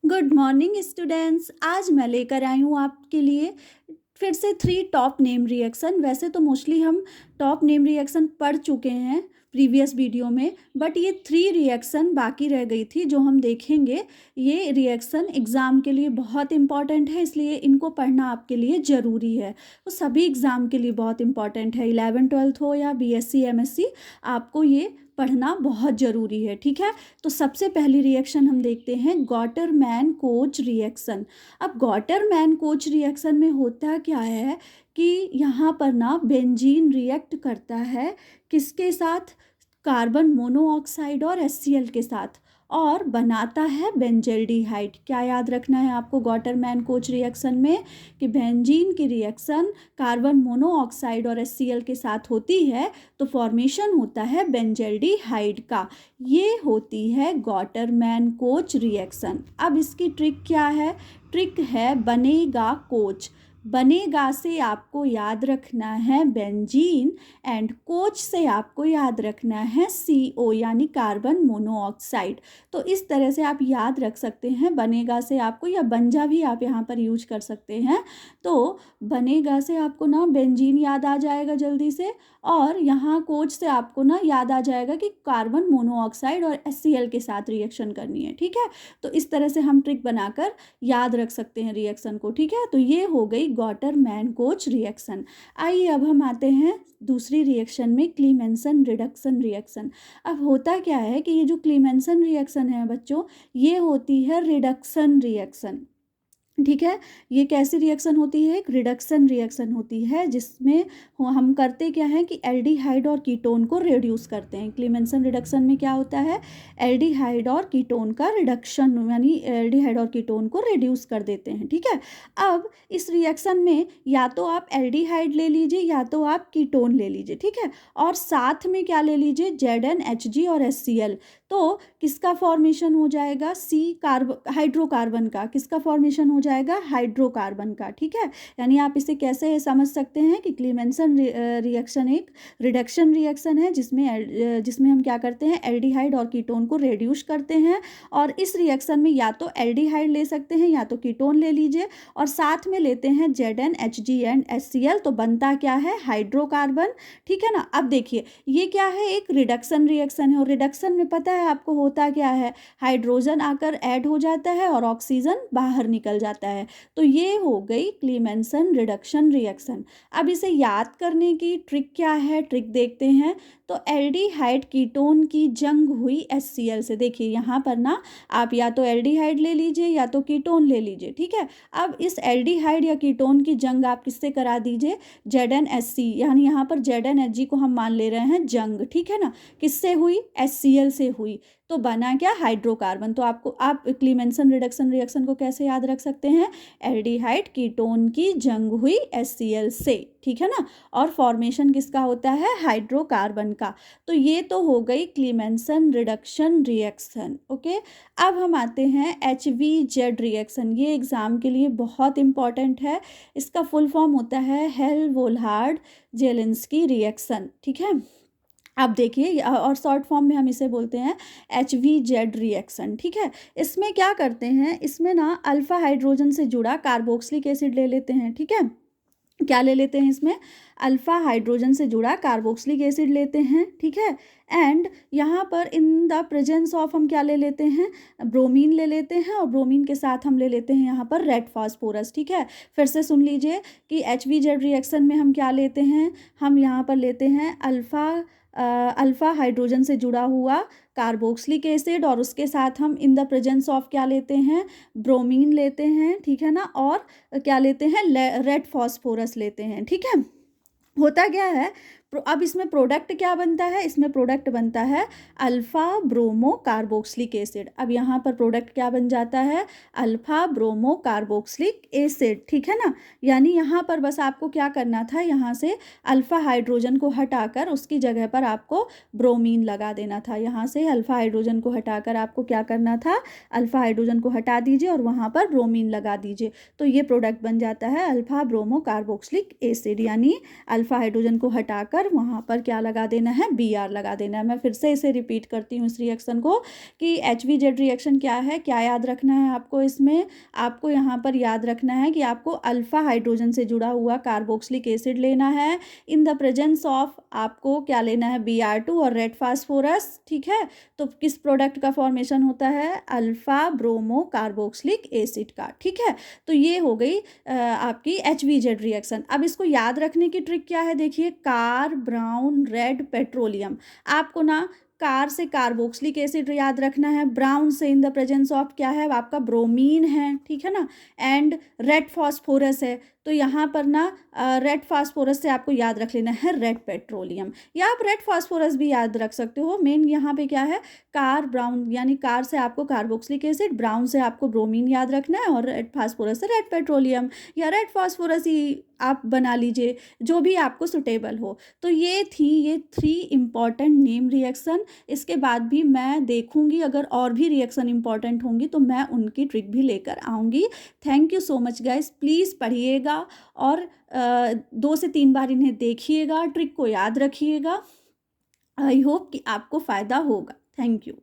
Good morning students. आज मैं लेकर आई हूँ आपके लिए फिर से 3 टॉप नेम रिएक्शन। वैसे तो मोस्टली हम टॉप नेम रिएक्शन पढ़ चुके हैं प्रीवियस वीडियो में, बट ये 3 रिएक्शन बाकी रह गई थी जो हम देखेंगे। ये रिएक्शन एग्ज़ाम के लिए बहुत इंपॉर्टेंट है, इसलिए इनको पढ़ना आपके लिए ज़रूरी है। वो सभी एग्ज़ाम के लिए बहुत इंपॉर्टेंट है, 11th-12th हो या बीएससी एमएससी, आपको ये पढ़ना बहुत ज़रूरी है। ठीक है, तो सबसे पहली रिएक्शन हम देखते हैं गॉटरमैन कोच रिएक्शन। अब गॉटरमैन कोच रिएक्शन में होता क्या है कि यहाँ पर ना बेंजीन रिएक्ट करता है किसके साथ, कार्बन मोनोऑक्साइड और HCl के साथ, और बनाता है बेंजल्डिहाइड। क्या याद रखना है आपको गॉटरमैन कोच रिएक्शन में कि बेंजीन की रिएक्शन कार्बन मोनोऑक्साइड और HCl के साथ होती है तो फॉर्मेशन होता है बेंजल्डिहाइड का। ये होती है गॉटरमैन कोच रिएक्शन। अब इसकी ट्रिक क्या है? ट्रिक है बनेगा कोच। बनेगा से आपको याद रखना है बेंजीन, एंड कोच से आपको याद रखना है CO यानी कार्बन मोनोऑक्साइड। तो इस तरह से आप याद रख सकते हैं बनेगा से आपको, या बंजा भी आप यहाँ पर यूज कर सकते हैं। तो बनेगा से आपको ना बेंजीन याद आ जाएगा जल्दी से, और यहाँ कोच से आपको ना याद आ जाएगा कि कार्बन मोनोऑक्साइड और HCl के साथ रिएक्शन करनी है। ठीक है, तो इस तरह से हम ट्रिक बनाकर याद रख सकते हैं रिएक्शन को। ठीक है, तो ये हो गई गॉटरमैन कोच रिएक्शन। आइए अब हम आते हैं दूसरी रिएक्शन में, क्लीमेंसन रिडक्शन रिएक्शन। अब होता क्या है कि ये जो क्लीमेंसन रिएक्शन है बच्चों, ये होती है रिडक्शन रिएक्शन। ठीक है, ये कैसी रिएक्शन होती है? एक रिडक्शन रिएक्शन होती है जिसमें हम करते क्या है कि एल्डिहाइड और कीटोन को रिड्यूस करते हैं। क्लीमेंसन रिडक्शन में क्या होता है? एल्डिहाइड और कीटोन का रिडक्शन, यानी एल्डिहाइड और कीटोन को रिड्यूस कर देते हैं। ठीक है, अब इस रिएक्शन में या तो आप एल्डिहाइड ले लीजिए या तो आप कीटोन ले लीजिए। ठीक है, और साथ में क्या ले लीजिए? ZnHg और HCl। तो किसका फॉर्मेशन हो जाएगा? हाइड्रोकार्बन का। किसका फॉर्मेशन हो जाएगा? हाइड्रोकार्बन का। ठीक है, यानी आप इसे कैसे समझ सकते हैं कि क्लीमेंसन रिएक्शन एक रिडक्शन रिएक्शन है जिसमें हम क्या करते हैं? एल्डिहाइड और कीटोन को रिड्यूस करते हैं, और इस रिएक्शन में या तो एल्डिहाइड ले सकते हैं या तो कीटोन ले लीजिए, और साथ में लेते हैं ZnHg एंड HCl, तो बनता क्या है? हाइड्रोकार्बन। ठीक है ना। अब देखिए ये क्या है? एक रिडक्शन रिएक्शन है, और रिडक्शन में पता है आपको होता क्या है? हाइड्रोजन आकर ऐड हो जाता है और ऑक्सीजन बाहर निकल जाता है। तो ये हो गई क्लीमेंसन रिडक्शन रिएक्शन। अब इसे याद करने की ट्रिक क्या है? ट्रिक देखते हैं। तो एल्डिहाइड कीटोन की जंग हुई HCl से। देखिए यहाँ पर ना आप या तो एल्डिहाइड ले लीजिए या तो कीटोन ले लीजिए। ठीक है, अब इस एल्डिहाइड या कीटोन की जंग आप किससे करा दीजिए? ZnHc, यानी यहाँ पर ZnHg को हम मान ले रहे हैं जंग। ठीक है ना, किससे हुई? HCl से हुई। तो बना क्या? हाइड्रोकार्बन। तो आप क्लीमेंसन रिडक्शन रिएक्शन को कैसे याद रख सकते हैं? एल्डिहाइड कीटोन की जंग हुई HCl से। ठीक है ना, और फॉर्मेशन किसका होता है? हाइड्रोकार्बन का। तो ये तो हो गई क्लीमेंसन रिडक्शन रिएक्शन। ओके, अब हम आते हैं HVZ रिएक्शन। ये एग्जाम के लिए बहुत इंपॉर्टेंट है। इसका फुल फॉर्म होता है हेल-वोल्हार्ड जेलेंस्की रिएक्शन। ठीक है, अब देखिए, और शॉर्ट फॉर्म में हम इसे बोलते हैं HVZ रिएक्शन। ठीक है, इसमें क्या करते हैं? इसमें ना अल्फा हाइड्रोजन से जुड़ा कार्बोक्सिलिक एसिड ले लेते हैं। ठीक है, क्या ले लेते हैं? इसमें अल्फा हाइड्रोजन से जुड़ा कार्बोक्सिलिक एसिड लेते हैं। ठीक है, एंड यहाँ पर इन द प्रेजेंस ऑफ हम क्या ले लेते हैं? ब्रोमीन ले लेते हैं, और ब्रोमीन के साथ हम ले लेते हैं यहाँ पर रेड फास्फोरस। ठीक है, फिर से सुन लीजिए कि HVZ रिएक्शन में हम क्या लेते हैं? हम यहाँ पर लेते हैं अल्फा हाइड्रोजन से जुड़ा हुआ कार्बोक्सिलिक एसिड, और उसके साथ हम इन द प्रेजेंस ऑफ क्या लेते हैं? ब्रोमीन लेते हैं। ठीक है ना, और क्या लेते हैं? रेड फास्फोरस लेते हैं। ठीक है, होता क्या है? अब इसमें प्रोडक्ट क्या बनता है? इसमें प्रोडक्ट बनता है अल्फा ब्रोमो कार्बोक्सिलिक एसिड। अब यहाँ पर प्रोडक्ट क्या बन जाता है? Alpha bromo carboxylic acid. ठीक है ना, यानी यहाँ पर बस आपको क्या करना था? यहाँ से अल्फा हाइड्रोजन को हटाकर उसकी जगह पर आपको ब्रोमीन लगा देना था। यहाँ से अल्फा हाइड्रोजन को हटाकर आपको क्या करना था? अल्फा हाइड्रोजन को हटा दीजिए और वहाँ पर ब्रोमीन लगा दीजिए, तो ये प्रोडक्ट बन जाता है अल्फा ब्रोमो कार्बोक्सिलिक एसिड, यानी अल्फा हाइड्रोजन को हटाकर कर वहाँ पर क्या लगा देना है, Br लगा देना है। मैं फिर से इसे रिपीट करती हूँ इस रिएक्शन को कि HVZ रिएक्शन क्या है, क्या याद रखना है आपको इसमें, आपको यहाँ पर याद रखना है कि आपको अल्फा हाइड्रोजन से जुड़ा हुआ कार्बोक्सिलिक एसिड लेना है। इन द प्रेजेंस ऑफ आपको क्या लेना है, Br2 और रेड फास्फोरस, ठीक है। तो किस प्रोडक्ट का फॉर्मेशन होता है, अल्फा ब्रोमो कार्बोक्सिलिक एसिड का, ठीक है। तो ये हो गई आपकी HVZ रिएक्शन। अब इसको याद रखने की ट्रिक क्या है, देखिए, कार, ब्राउन, रेड, पेट्रोलियम। आपको ना कार से कार्बोक्सिलिक एसिड याद रखना है, ब्राउन से इन द प्रेजेंस ऑफ क्या है आपका ब्रोमीन है, ठीक है ना, एंड रेड फास्फोरस है। तो यहाँ पर ना रेड फास्फोरस से आपको याद रख लेना है रेड पेट्रोलियम, या आप रेड फास्फोरस भी याद रख सकते हो। मेन यहाँ पे क्या है, कार ब्राउन, यानी कार से आपको कार्बोक्सिलिक एसिड, ब्राउन से आपको ब्रोमीन याद रखना है, और रेड फास्फोरस से रेड पेट्रोलियम या रेड फास्फोरस ही आप बना लीजिए, जो भी आपको सुटेबल हो। तो ये 3 इम्पॉर्टेंट नेम रिएक्शन। इसके बाद भी मैं देखूंगी अगर और भी रिएक्शन इंपॉर्टेंट होंगी तो मैं उनकी ट्रिक भी लेकर आऊँगी। Thank you so much guys, please पढ़िएगा और 2 से 3 बार इन्हें देखिएगा, ट्रिक को याद रखिएगा। आई होप कि आपको फ़ायदा होगा। Thank you.